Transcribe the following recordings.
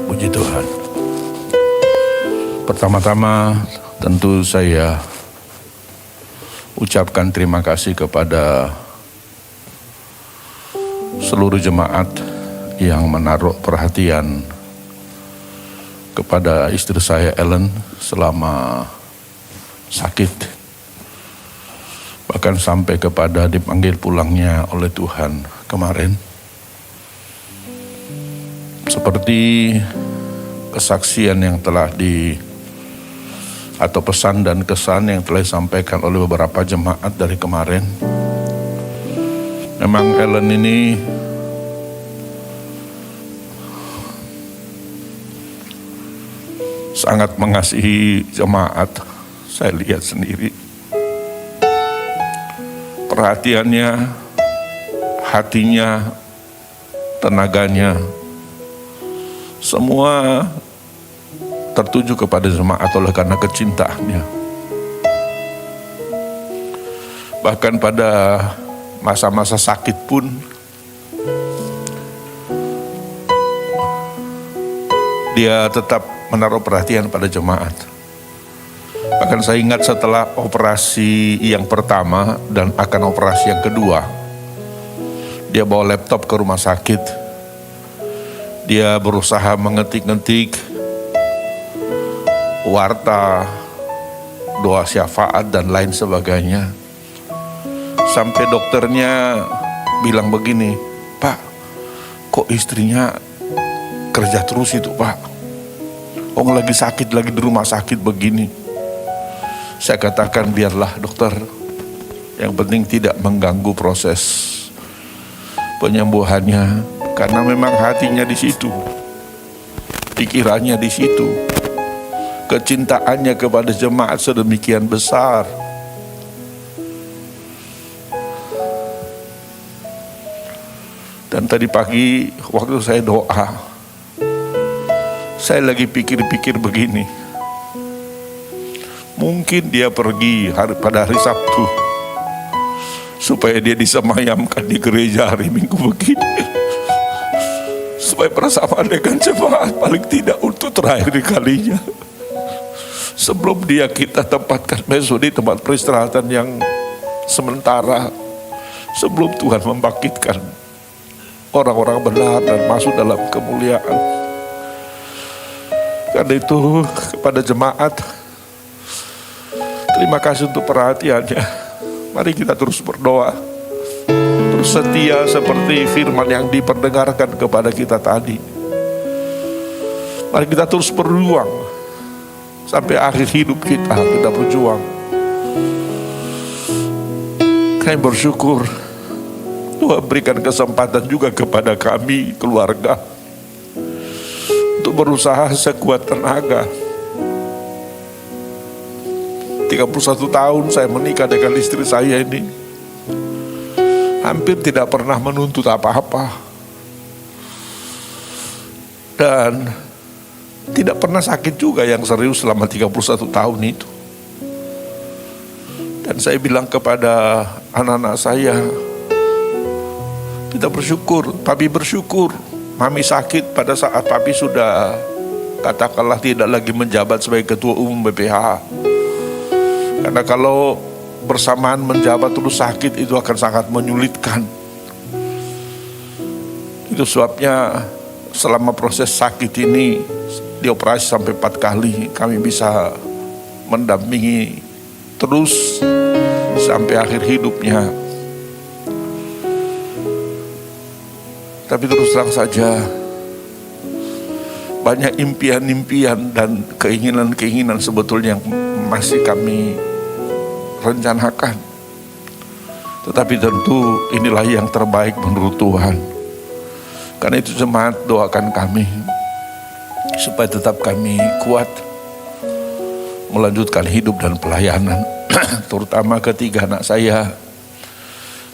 Puji Tuhan. Pertama-tama tentu saya ucapkan terima kasih kepada seluruh jemaat yang menaruh perhatian kepada istri saya Ellen selama sakit. Bahkan sampai kepada dipanggil pulangnya oleh Tuhan kemarin. Seperti kesaksian yang telah atau pesan dan kesan yang telah disampaikan oleh beberapa jemaat dari kemarin. Memang Ellen ini sangat mengasihi jemaat. Saya lihat sendiri perhatiannya, hatinya, tenaganya, semua tertuju kepada jemaat oleh karena kecintaannya. Bahkan pada masa-masa sakit pun dia tetap menaruh perhatian pada jemaat. Bahkan saya ingat setelah operasi yang pertama dan akan operasi yang kedua, dia bawa laptop ke rumah sakit. Dia berusaha mengetik-ngetik warta, doa syafaat dan lain sebagainya. Sampai dokternya bilang begini, "Pak, kok istrinya kerja terus itu, Pak? Orang lagi sakit, lagi di rumah sakit begini." Saya katakan, biarlah dokter, yang penting tidak mengganggu proses penyembuhannya, karena memang hatinya di situ, pikirannya di situ, kecintaannya kepada jemaat sedemikian besar. Dan tadi pagi waktu saya doa, saya lagi pikir-pikir begini, mungkin dia pergi pada hari Sabtu supaya dia disemayamkan di gereja hari Minggu begini, supaya bersamaan dengan jemaat paling tidak untuk terakhir kalinya, sebelum dia kita tempatkan besok di tempat peristirahatan yang sementara, sebelum Tuhan membangkitkan orang-orang benar dan masuk dalam kemuliaan. Karena itu kepada jemaat, terima kasih untuk perhatiannya. Mari kita terus berdoa, terus setia seperti firman yang diperdengarkan kepada kita tadi. Mari kita terus berjuang sampai akhir hidup kita berjuang. Kami bersyukur Tuhan berikan kesempatan juga kepada kami keluarga untuk berusaha sekuat tenaga. 31 tahun saya menikah dengan istri saya ini, hampir tidak pernah menuntut apa-apa, dan tidak pernah sakit juga yang serius selama 31 tahun itu. Dan saya bilang kepada anak-anak saya, kita bersyukur, papi bersyukur mami sakit pada saat papi sudah katakanlah tidak lagi menjabat sebagai ketua umum BPH. Karena kalau bersamaan menjabat terus sakit itu akan sangat menyulitkan. Itu sebabnya selama proses sakit ini dioperasi sampai 4 kali, kami bisa mendampingi terus sampai akhir hidupnya. Tapi terus terang saja, banyak impian-impian dan keinginan-keinginan sebetulnya yang masih kami rencanakan. Tetapi tentu inilah yang terbaik menurut Tuhan. Karena itu jemaat, doakan kami supaya tetap kami kuat melanjutkan hidup dan pelayanan. Terutama ketiga anak saya,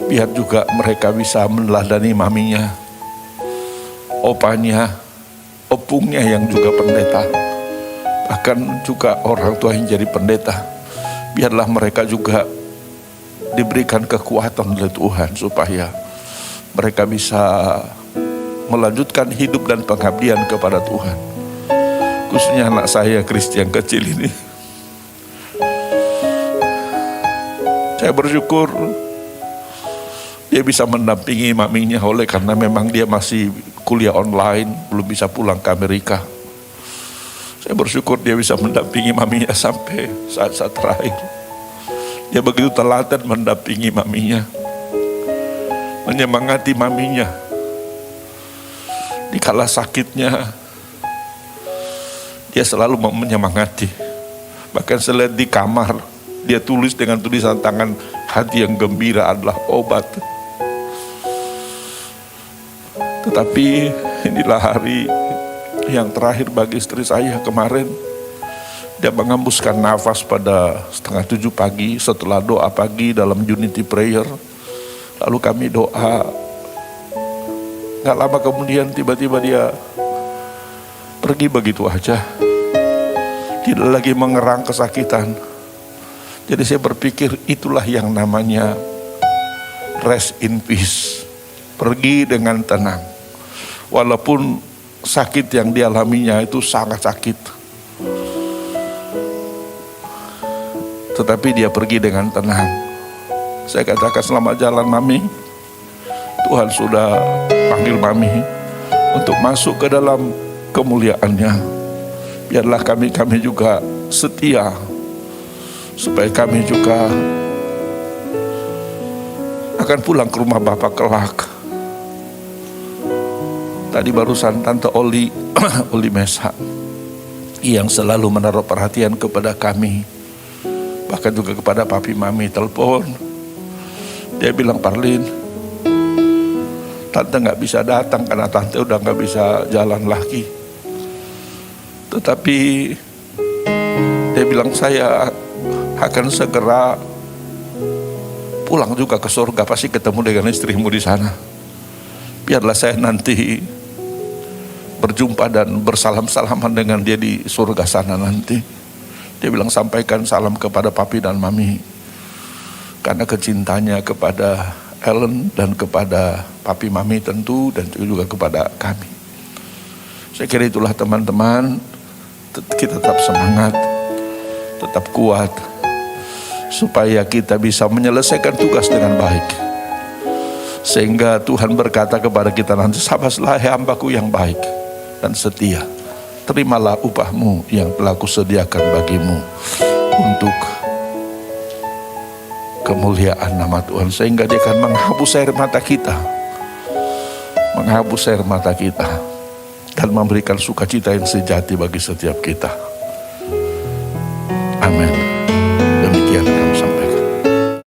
biar juga mereka bisa meneladani maminya, opanya, opungnya yang juga pendeta, bahkan juga orang tua yang jadi pendeta. Biarlah mereka juga diberikan kekuatan oleh Tuhan supaya mereka bisa melanjutkan hidup dan pengabdian kepada Tuhan. Khususnya anak saya Kristi yang kecil ini. Saya bersyukur dia bisa mendampingi maminya, oleh karena memang dia masih kuliah online, belum bisa pulang ke Amerika. Saya bersyukur dia bisa mendampingi maminya sampai saat-saat terakhir. Dia begitu telaten mendampingi maminya, menyemangati maminya di kala sakitnya. Dia selalu menyemangati. Bahkan saya lihat di kamar, dia tulis dengan tulisan tangan, hati yang gembira adalah obat. Tetapi inilah hari yang terakhir bagi istri saya kemarin. Dia mengembuskan nafas pada 6:30 pagi setelah doa pagi dalam unity prayer. Lalu kami doa. Gak lama kemudian tiba-tiba dia pergi begitu aja. Tidak lagi mengerang kesakitan. Jadi saya berpikir itulah yang namanya rest in peace. Pergi dengan tenang. Walaupun sakit yang dialaminya itu sangat sakit, tetapi dia pergi dengan tenang. Saya katakan selamat jalan Mami. Tuhan sudah panggil Mami untuk masuk ke dalam kemuliaannya. Biarlah kami juga setia, supaya kami juga akan pulang ke rumah Bapa kelak. Tadi barusan Tante Oli Mesa yang selalu menaruh perhatian kepada kami, bahkan juga kepada Papi Mami, telepon. Dia bilang, Parlin, Tante gak bisa datang karena Tante udah gak bisa jalan lagi. Tetapi dia bilang, saya akan segera pulang juga ke surga, pasti ketemu dengan istrimu di sana. Biarlah saya nanti berjumpa dan bersalam-salaman dengan dia di surga sana nanti. Dia bilang, sampaikan salam kepada Papi dan Mami, karena kecintanya kepada Ellen dan kepada Papi Mami tentu, dan juga kepada kami. Saya kira itulah teman-teman, kita tetap semangat, tetap kuat, supaya kita bisa menyelesaikan tugas dengan baik. Sehingga Tuhan berkata kepada kita nanti, sabarlah hambaku yang baik dan setia, terimalah upahmu yang telah kusediakan bagimu untuk kemuliaan nama Tuhan. Sehingga dia akan menghapus air mata kita, menghapus air mata kita, dan memberikan sukacita yang sejati bagi setiap kita. Amin.